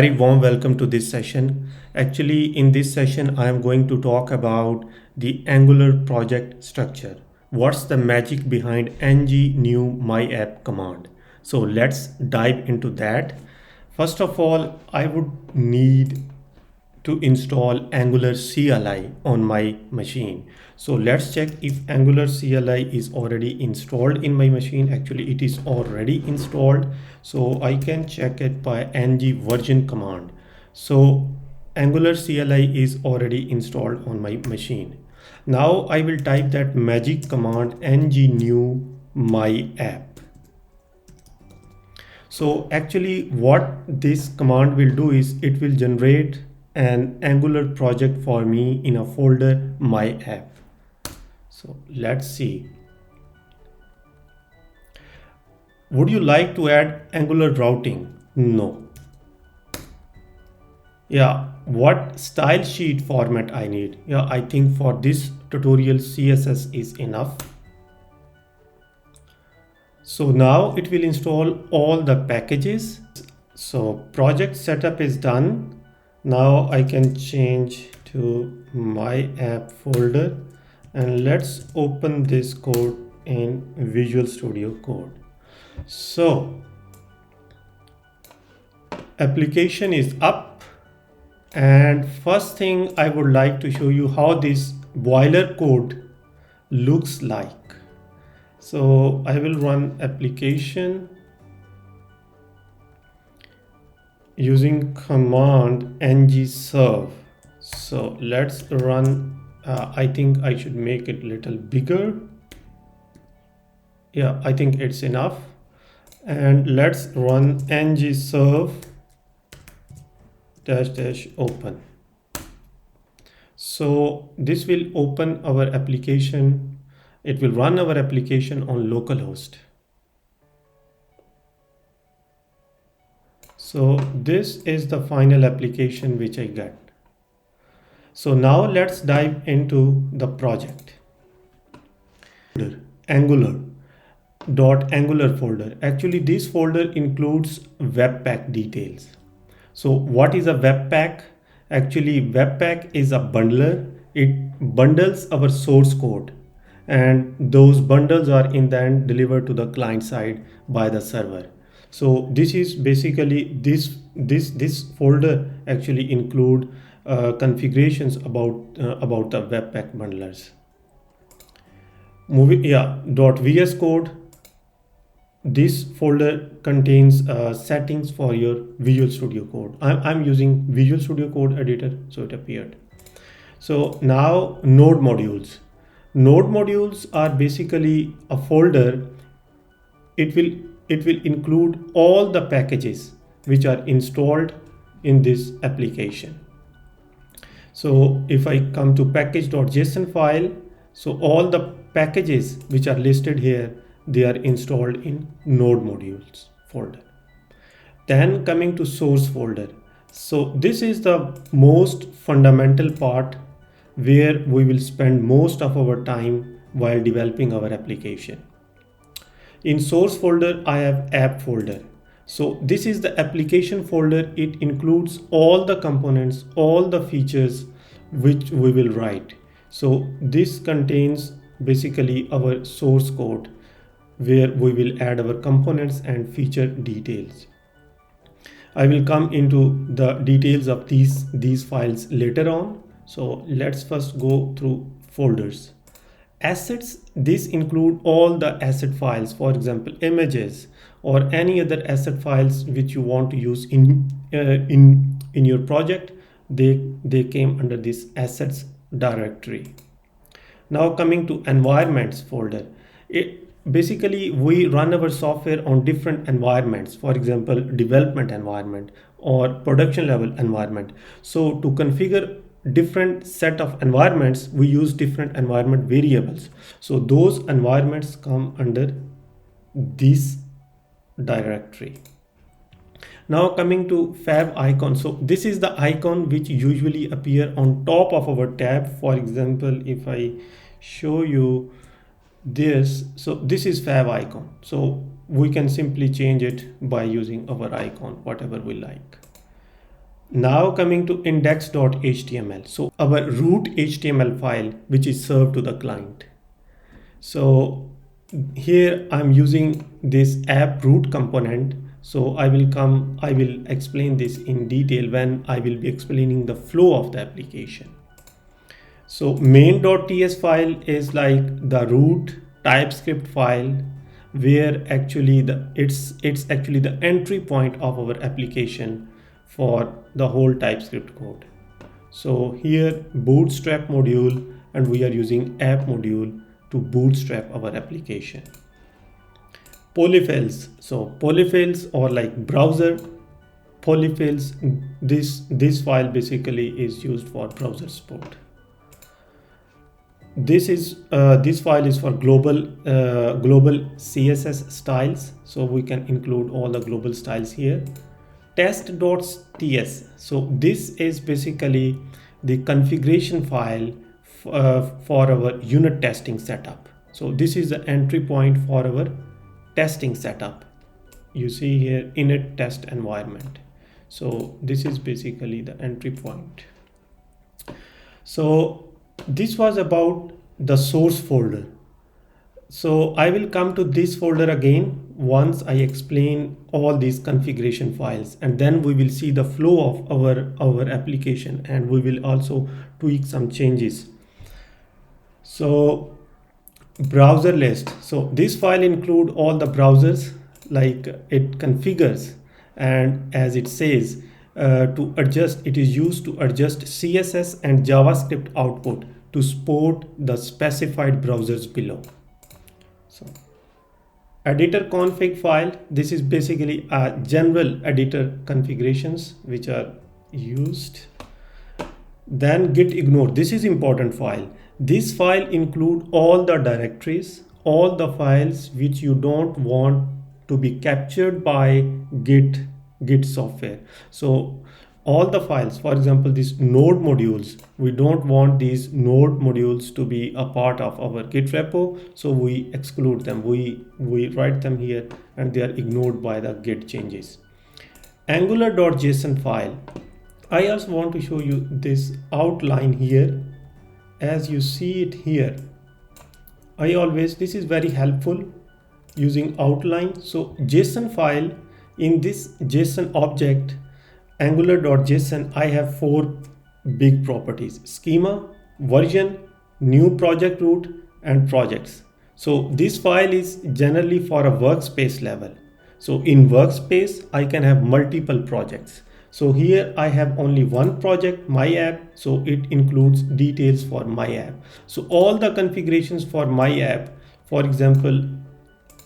Very warm welcome to this session. Actually, in this session, I am going to talk about the Angular project structure. What's the magic behind ng new myapp command? So let's dive into that. First of all, I would need to install Angular CLI on my machine. So let's check if Angular CLI is already installed in my machine. Actually, it is already installed. So I can check it by ng version command. So Angular CLI is already installed on my machine. Now I will type that magic command ng new myapp. So actually what this command will do is it will generate an Angular project for me in a folder myapp. So let's see. Would you like to add Angular routing? No. Yeah, what style sheet format I need? Yeah, I think for this tutorial CSS is enough. So now it will install all the packages. So project setup is done. Now I can change to my app folder and let's open this code in Visual Studio Code. So application is up, and first thing I would like to show you how this boiler code looks like. So I will run application using command ng serve. So let's run. I think I should make it a little bigger. Yeah, I think it's enough. And let's run ng serve -- open. So this will open our application. It will run our application on localhost. So this is the final application which I get. So now let's dive into the project. Angular folder. Actually, this folder includes Webpack details. So what is a Webpack? Actually, Webpack is a bundler. It bundles our source code, and those bundles are in the end delivered to the client side by the server. So this is basically this folder actually include configurations about the Webpack bundlers. .vs code. This folder contains settings for your Visual Studio Code. I'm using Visual Studio Code editor, so it appeared. So now node modules. Node modules are basically a folder. It will include all the packages which are installed in this application. So if I come to package.json file, so all the packages which are listed here, they are installed in node modules folder. Then coming to source folder. So this is the most fundamental part where we will spend most of our time while developing our application. In source folder, I have app folder. So this is the application folder. It includes all the components, all the features which we will write. So this contains basically our source code where we will add our components and feature details. I will come into the details of these files later on. So let's first go through folders. Assets, this include all the asset files, for example images or any other asset files which you want to use in your project. They came under this assets directory. Now coming to environments folder. Basically we run our software on different environments, for example development environment or production level environment. So to configure different set of environments, we use different environment variables. So those environments come under this directory. Now coming to fav icon. So this is the icon which usually appear on top of our tab. For example, if I show you this, so this is fav icon. So we can simply change it by using our icon, whatever we like. Now coming to index.html. So our root HTML file, which is served to the client. So here I'm using this app root component. So I will explain this in detail when I will be explaining the flow of the application. So main.ts file is like the root TypeScript file where actually it's actually the entry point of our application for the whole TypeScript code. So here bootstrap module, and we are using app module to bootstrap our application. Polyfills. So polyfills or like browser polyfills, this file basically is used for browser support. This file is for global CSS styles, so we can include all the global styles here. Test.ts, so this is basically the configuration file for our unit testing setup. So this is the entry point for our testing setup. You see here init test environment. So this is basically the entry point. So this was about the source folder. So I will come to this folder again once I explain all these configuration files, and then we will see the flow of our application, and we will also tweak some changes. So browser list. So this file include all the browsers, like it configures, and as it says, to adjust, it is used to adjust CSS and JavaScript output to support the specified browsers below. So editor config file, this is basically a general editor configurations which are used. Then git ignore, this is important file. This file include all the directories, all the files which you don't want to be captured by git software. So all the files, for example these node modules, we don't want these node modules to be a part of our git repo, so we exclude them, we write them here, and they are ignored by the git changes. Angular.json file, I also want to show you this outline here. As you see it here, this is very helpful using outline. So JSON file, in this JSON object angular.json, I have 4 big properties: schema, version, new project root, and projects. So this file is generally for a workspace level. So in workspace I can have multiple projects. So here I have only one project, my app, so it includes details for my app. So all the configurations for my app, for example,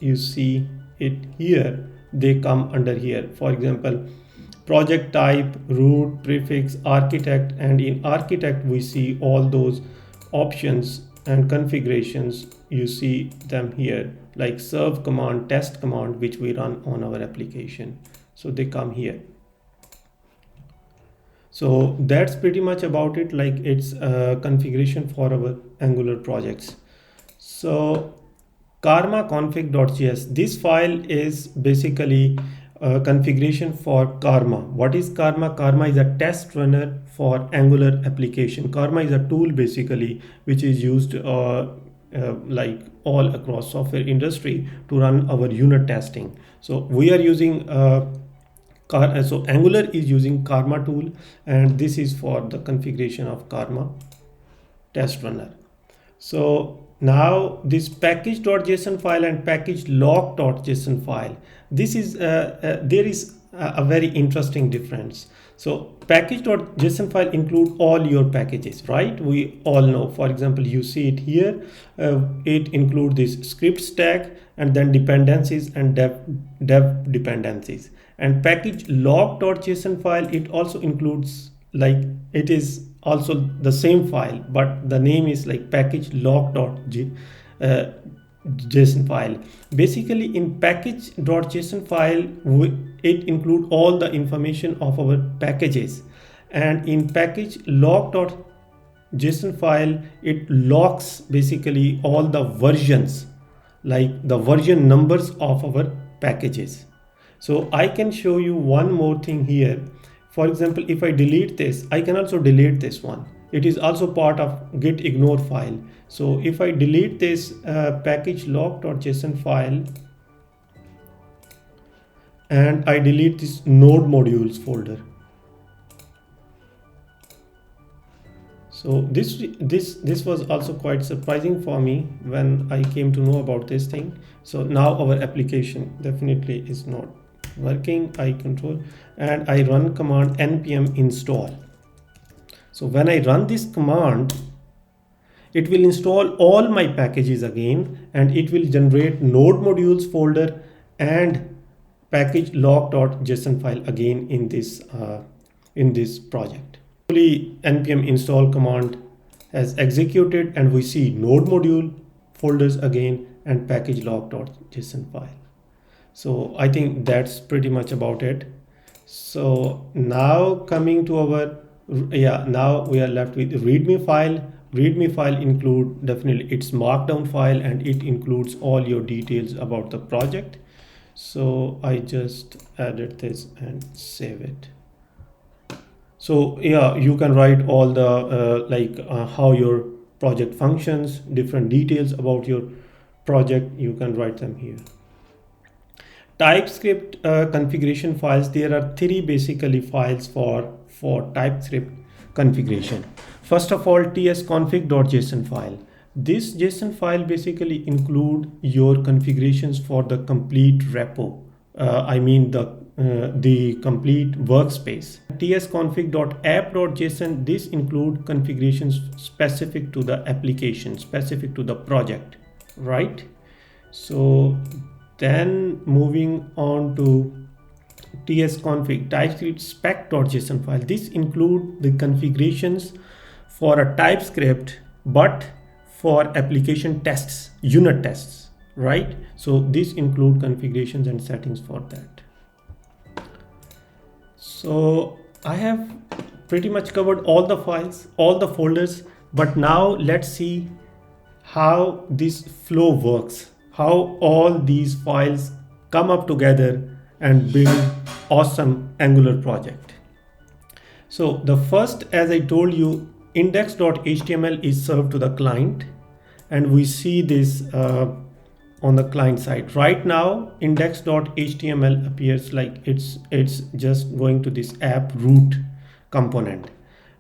you see it here, they come under here. For example, project type, root, prefix, architect, and in architect we see all those options and configurations. You see them here, like serve command, test command, which we run on our application. So they come here. So that's pretty much about it, like it's a configuration for our Angular projects. So karma config.js, this file is basically a configuration for Karma. What is Karma? Karma is a test runner for Angular application. Karma is a tool basically which is used like all across software industry to run our unit testing. So we are using so Angular is using Karma tool, and this is for the configuration of Karma test runner. So now this package.json file and package.lock.json file, this is there is a very interesting difference. So package.json file include all your packages, right? We all know, for example, you see it here, it includes this script stack and then dependencies and dev dependencies. And package log.json file, it also includes, like it is also the same file, but the name is like package log.json file. Basically in package.json file, it include all the information of our packages, and in package log.json file, it logs basically all the versions, like the version numbers of our packages. So I can show you one more thing here. For example, if I delete this, I can also delete this one. It is also part of git ignore file. So if I delete this package log.json file and I delete this node modules folder. So this was also quite surprising for me when I came to know about this thing. So now our application definitely is not working. I control and I run command npm install. So when I run this command, it will install all my packages again and it will generate node modules folder and package log.json file again in this project. Npm install command has executed and we see node module folders again and package log.json file. So I think that's pretty much about it. So now coming to our, now we are left with readme file. Readme file include definitely its markdown file and it includes all your details about the project. So I just added this and save it. So yeah, you can write all the how your project functions, different details about your project, you can write them here. TypeScript configuration files, there are three basically files for TypeScript configuration. First of all, tsconfig.json file. This JSON file basically include your configurations for the complete repo. I mean the complete workspace. tsconfig.app.json, this include configurations specific to the application, specific to the project, right? So then moving on to tsconfig TypeScript spec.json file. This include the configurations for a TypeScript, but for application tests, unit tests, right? So this include configurations and settings for that. So I have pretty much covered all the files, all the folders, but now let's see how this flow works, how all these files come up together and build awesome Angular project. So the first, as I told you, index.html is served to the client and we see this on the client side. Right now index.html appears like it's just going to this app root component.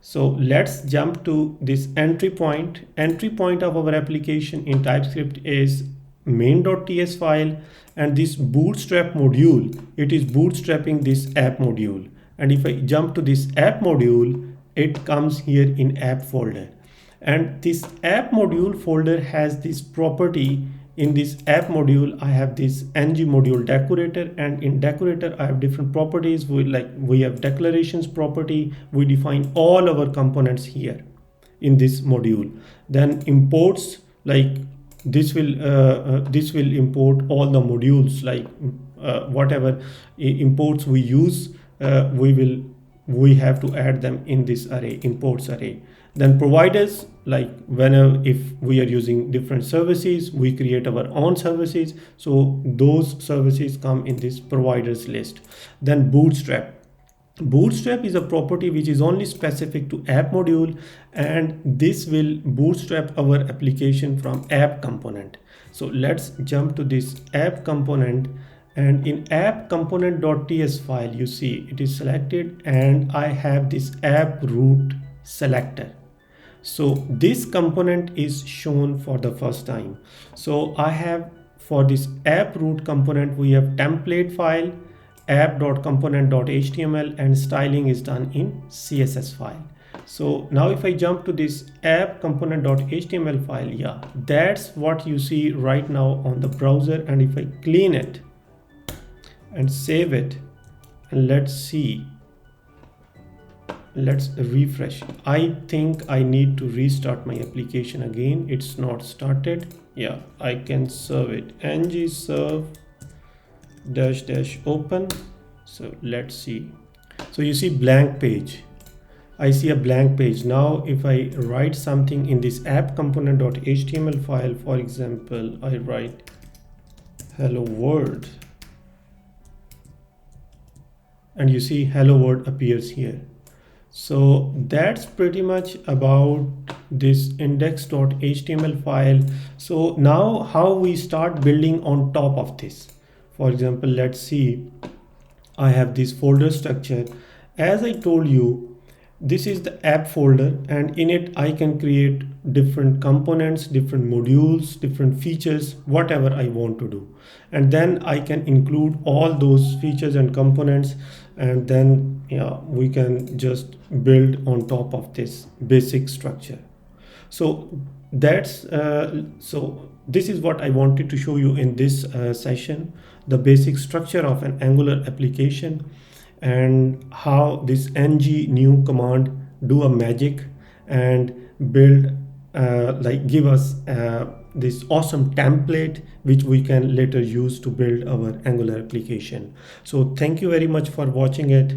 So let's jump to this entry point. Entry point of our application in TypeScript is main.ts file, and this bootstrap module, it is bootstrapping this app module. And if I jump to this app module, it comes here in app folder. And this app module folder has this property. In this app module, I have this ng module decorator, and in decorator I have different properties. We have declarations property. We define all our components here in this module. Then imports, like this will import all the modules, like whatever imports we use, we have to add them in this array, imports array. Then providers, like whenever if we are using different services, we create our own services, so those services come in this providers list. Then bootstrap is a property which is only specific to app module, and this will bootstrap our application from app component. So let's jump to this app component, and in app component.ts file, you see it is selected and I have this app root selector. So this component is shown for the first time. So I have, for this app root component, we have template file, app.component.html, and styling is done in CSS file. So now if I jump to this app component.html file, yeah, that's what you see right now on the browser. And if I clean it and save it, and let's see, let's refresh. I think I need to restart my application again. It's not started. Yeah, I can serve it, ng serve -- open. So let's see. So you see blank page. I see a blank page. Now if I write something in this app component.html file, for example, I write hello world, and you see hello world appears here. So that's pretty much about this index.html file. So now how we start building on top of this. For example, let's see, I have this folder structure. As I told you, this is the app folder, and in it I can create different components, different modules, different features, whatever I want to do. And then I can include all those features and components, and then yeah, we can just build on top of this basic structure. So so this is what I wanted to show you in this session, the basic structure of an Angular application, and how this ng new command do a magic and build like give us this awesome template which we can later use to build our Angular application. So thank you very much for watching it.